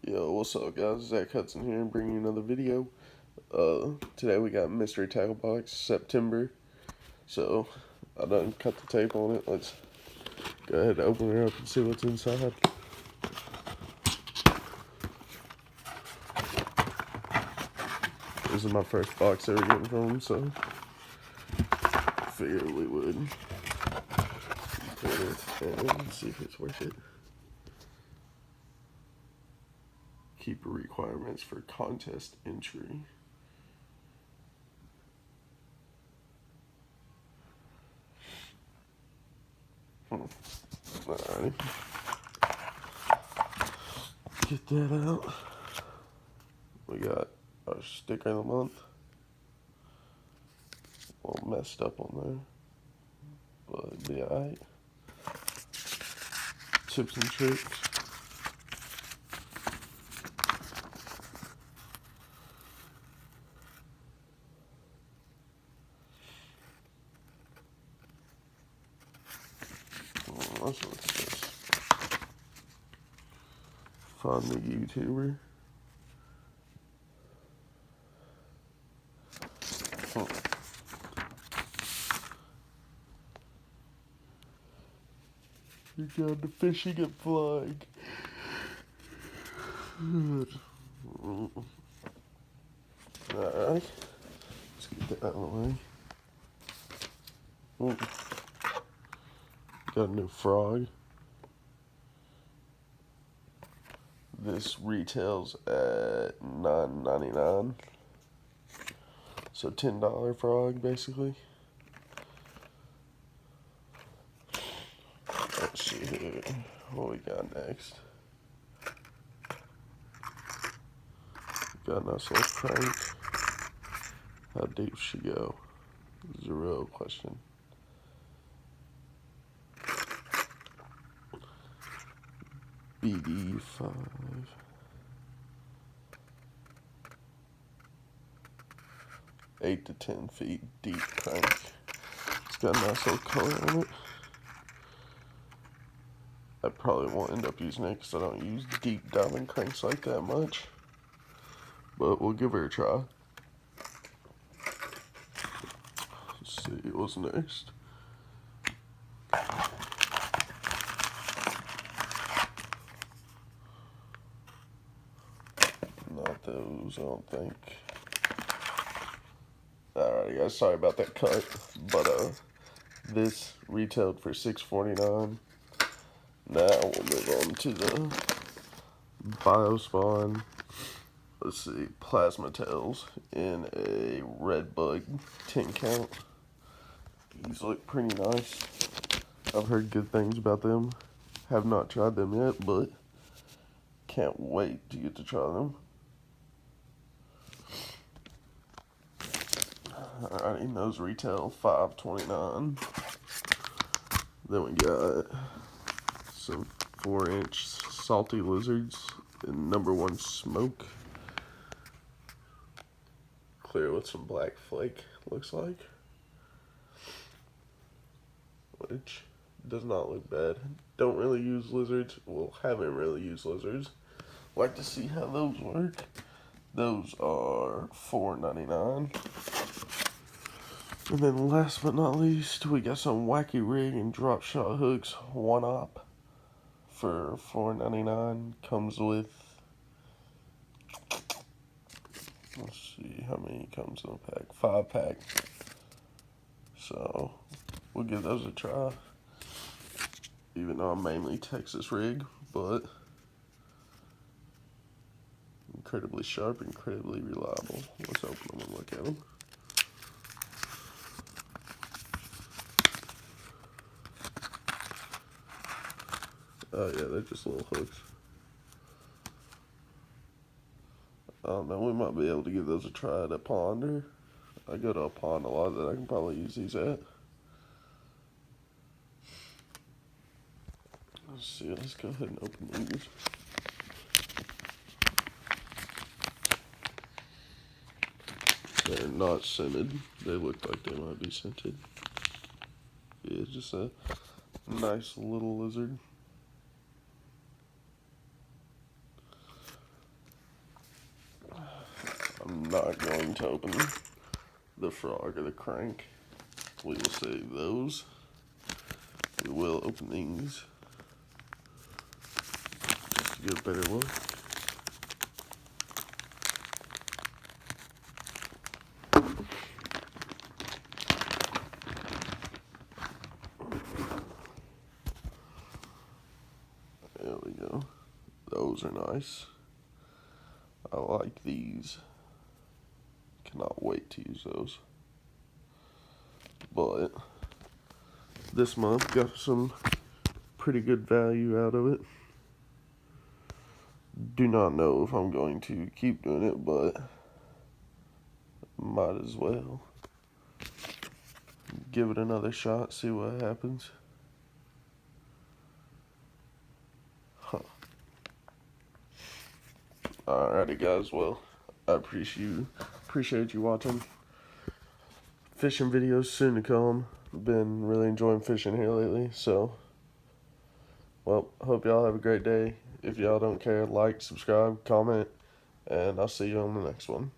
Yo, what's up, guys? Zach Hudson here, bringing you another video. Today we got mystery tackle box September. So I done cut the tape on it. Let's go ahead and open it up and see what's inside. This is my first box ever getting from them, so figured we would put it and see if it's worth it. Keeper requirements for contest entry. Alrighty. Get that out. We got our sticker of the month. A little messed up on there, but it'd be alright. Tips and tricks. Let's look at this. Find the YouTuber. You got the fishing and flying. Alright. Let's get that out of the way. Ooh. Got a new frog. This retails at $9.99. So $10 frog basically. Let's see here what we got next. Got a nice little crank. How deep should she go? Is a real question. BD5. 8 to 10 feet deep crank. It's got a nice little color on it. I probably won't end up using it because I don't use deep diamond cranks like that much. But we'll give her a try. Let's see what's next. Not those, I don't think. Alright guys, sorry about that cut. But this retailed for $6.49. Now we'll move on to the Biospawn. Let's see, plasma tails in a red bug 10 count. These look pretty nice. I've heard good things about them. Have not tried them yet, but can't wait to get to try them. Alrighty, those retail $5.29. Then we got some 4-inch salty lizards in #1 smoke. Clear with some black flake, looks like. Which does not look bad. Don't really use lizards. Well, haven't really used lizards. Like to see how those work. Those are $4.99. And then last but not least, we got some wacky rig and drop shot hooks 1-op for $4.99. Comes with, let's see how many comes in a pack. 5-pack. So we'll give those a try. Even though I'm mainly Texas rig, but incredibly sharp, incredibly reliable. Let's open them and look at them. Oh yeah, they're just little hooks. I don't know, we might be able to give those a try at a pond. I go to a pond a lot that I can probably use these at. Let's see, let's go ahead and open these. They're not scented. They look like they might be scented. Yeah, just a nice little lizard. not going to open the frog or the crank. We will save those. We will open these. Just to get a better look. There we go. Those are nice. I like these. Cannot wait to use those. But this month got some pretty good value out of it. Do not know if I'm going to keep doing it, but might as well. Give it another shot, see what happens. Huh. Alrighty guys, well, I appreciate you watching. Fishing videos soon to come. Been really enjoying fishing here lately, so well, hope y'all have a great day. If y'all don't care, like, subscribe, comment, and I'll see you on the next one.